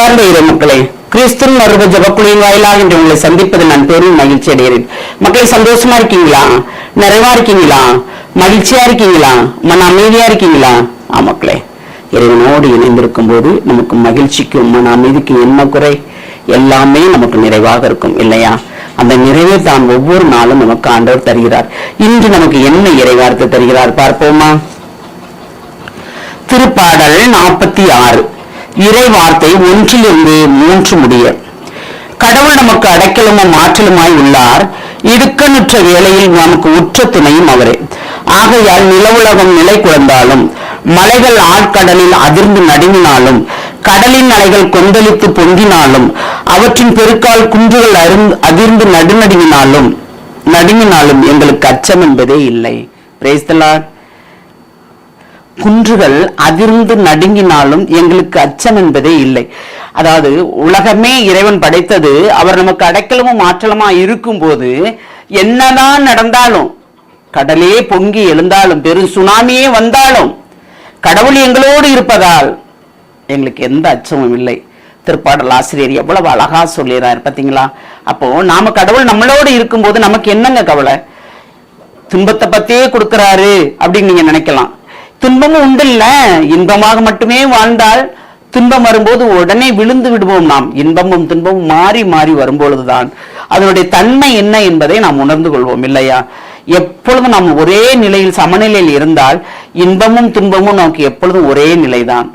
அன்பார்ந்த இறை மக்களே, கிறிஸ்துவின் மறுப ஜபக்குழியின் வாயிலாக இன்று உங்களை சந்திப்பதில் நான் பெரும் மகிழ்ச்சி அடைகிறேன். மக்களே, சந்தோஷமா இருக்கீங்களா? நிறைவா இருக்கீங்களா? மகிழ்ச்சியா இருக்கீங்களா? மன அமைதியா இருக்கீங்களா? மக்களே, இறைவனோடு இணைந்திருக்கும் போது நமக்கு மகிழ்ச்சிக்கும் மன அமைதிக்கும் என்ன குறை? எல்லாமே நமக்கு நிறைவாக இருக்கும் இல்லையா? அந்த நிறைவை தான் ஒவ்வொரு நாளும் நமக்கு ஆண்டவர் தருகிறார். இன்று நமக்கு என்ன இறைவார்த்தை தருகிறார் பார்ப்போமா? திருப்பாடல் 46 இறை வார்த்தை 1-3 முடிய. கடவுள் நமக்கு அடைக்கலமும் ஆற்றலுமாய் உள்ளார். இடுக்கணுற்ற வேளையில் நமக்கு உற்ற துணையும் அவரே. ஆகையால் நிலவுலகம் நிலை குழந்தாலும், மலைகள் ஆழ்கடலில் அதிர்ந்து நடுங்கினாலும், கடலின் அலைகள் கொந்தளித்து பொங்கினாலும், அவற்றின் பெருக்கால் குன்றுகள் அதிர்ந்து நடுங்கினாலும் எங்களுக்கு அச்சம் என்பதே இல்லை. Praise the Lord. குன்றுகள் அதிர்ந்து நடுங்கினாலும் எங்களுக்கு அச்சம் என்பதே இல்லை. அதாவது உலகமே இறைவன் படைத்தது அவர் நமக்கு அடைக்கலமும் ஆற்றலுமா இருக்கும் போது என்னதான் நடந்தாலும், கடலே பொங்கி எழுந்தாலும், பெரும் சுனாமியே வந்தாலும் கடவுள் எங்களோடு இருப்பதால் எங்களுக்கு எந்த அச்சமும் இல்லை. திருப்பாடல் ஆசிரியர் எவ்வளவு அழகா சொல்லிடுறாரு பார்த்தீங்களா? அப்போ நாம கடவுள் நம்மளோடு இருக்கும் போது நமக்கு என்னங்க கவலை? துன்பத்தை பத்தியே கொடுக்கிறாரு அப்படின்னு நீங்க நினைக்கலாம். துன்பமும் உண்டு இல்ல, இன்பமாக மட்டுமே வாழ்ந்தால் துன்பம் வரும்போது உடனே விழுந்து விடுவோம். நாம் இன்பமும் துன்பமும் மாறி மாறி வரும்பொழுதுதான் அதனுடைய தன்மை என்ன என்பதை நாம் உணர்ந்து கொள்வோம் இல்லையா? எப்பொழுதும் நாம் ஒரே நிலையில் சமநிலையில் இருந்தால் இன்பமும் துன்பமும் நமக்கு எப்பொழுதும் ஒரே நிலைதான்.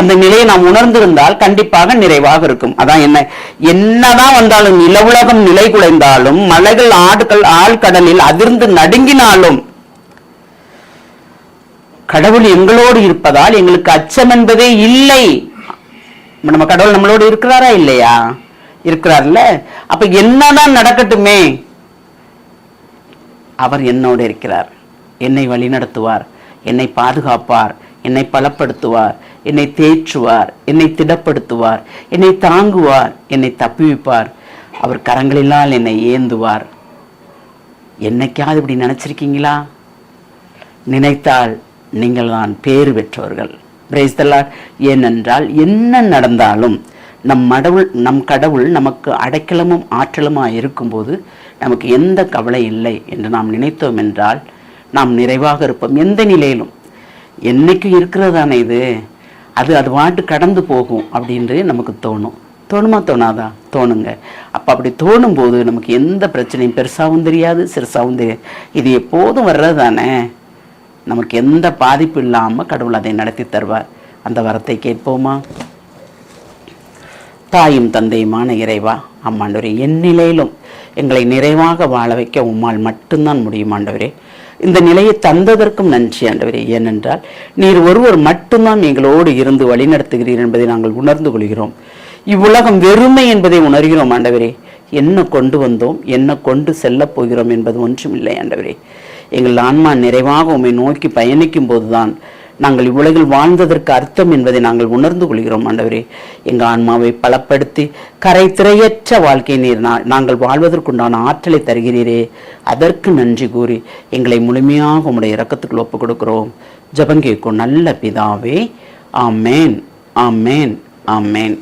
அந்த நிலையை நாம் உணர்ந்திருந்தால் கண்டிப்பாக நிறைவாக இருக்கும். அதான் என்னதான் வந்தாலும், நிலவுலகம் நிலை குலைந்தாலும், மலைகள் ஆழ்கடலில் அதிர்ந்து நடுங்கினாலும் கடவுள் எங்களோடு இருப்பதால் எங்களுக்கு அச்சம் என்பதே இல்லை. நம்ம கடவுள் நம்மளோடு இருக்கிறாரா இல்லையா? இருக்கிறார்ல. அப்ப என்னதான் நடக்கட்டுமே, அவர் என்னோடு இருக்கிறார். என்னை வழிநடத்துவார், என்னை பாதுகாப்பார், என்னை பலப்படுத்துவார், என்னை தேற்றுவார், என்னை திடப்படுத்துவார், என்னை தாங்குவார், என்னை தப்புவிப்பார். அவர் கரங்களினால் என்னை ஏந்துவார். என்னைக்காவது இப்படி நினைச்சிருக்கீங்களா? நினைத்தால் நீங்கள் தான் பேறு பெற்றவர்கள். Praise the Lord. ஏனென்றால் என்ன நடந்தாலும் நம் கடவுள் நமக்கு அடைக்கலமும் ஆற்றலுமாய் இருக்கும்போது நமக்கு எந்த கவலை இல்லை என்று நாம் நினைத்தோம் என்றால் நாம் நிறைவாக இருப்போம். எந்த நிலையிலும் என்னைக்கும் இருக்கிறதானே இது, அது வாட்டு கடந்து போகும் அப்படின்று நமக்கு தோணுமா? தோணாதா? தோணுங்க. அப்படி தோணும் போது நமக்கு எந்த பிரச்சனையும் பெருசாகவும் தெரியாது, சிறுசாகவும் தெரியாது. இது எப்போதும் வர்றதானே. நமக்கு எந்த பாதிப்பு இல்லாம கடவுள் அதை நடத்தி தருவார். அந்த வரத்தை கேட்போமா? தாயும் தந்தையுமான இறைவா, ஆண்டவரே, என் நிலையிலும் எங்களை நிறைவாக வாழ வைக்க உம்மால் மட்டும்தான் முடியும் ஆண்டவரே. இந்த நிலையை தந்ததற்கும் நன்றி ஆண்டவரே. ஏனென்றால் நீர் ஒருவர் மட்டும்தான் எங்களோடு இருந்து வழிநடத்துகிறீர் என்பதை நாங்கள் உணர்ந்து கொள்கிறோம். இவ்வுலகம் வெறுமை என்பதை உணர்கிறோம் ஆண்டவரே. என்ன கொண்டு வந்தோம், என்ன கொண்டு செல்ல போகிறோம் என்பது ஒன்றுமில்லை ஆண்டவரே. எங்கள் ஆன்மா நிறைவாக உம்மை நோக்கி பயணிக்கும் போதுதான் நாங்கள் இவ்வுலகில் வாழ்ந்ததற்கு அர்த்தம் என்பதை நாங்கள் உணர்ந்து கொள்கிறோம் ஆண்டவரே. எங்கள் ஆன்மாவை பலப்படுத்தி கரை திரையற்ற வாழ்க்கை நீர் நாங்கள் வாழ்வதற்குண்டான ஆற்றலை தருகிறீரே, அதற்கு நன்றி கூறி எங்களை முழுமையாக உம்முடைய இரக்கத்துக்குள் ஒப்புக் கொடுக்கிறோம். ஜெபம் கேட்கும் நல்ல பிதாவே. ஆமேன், ஆமேன், ஆமேன்.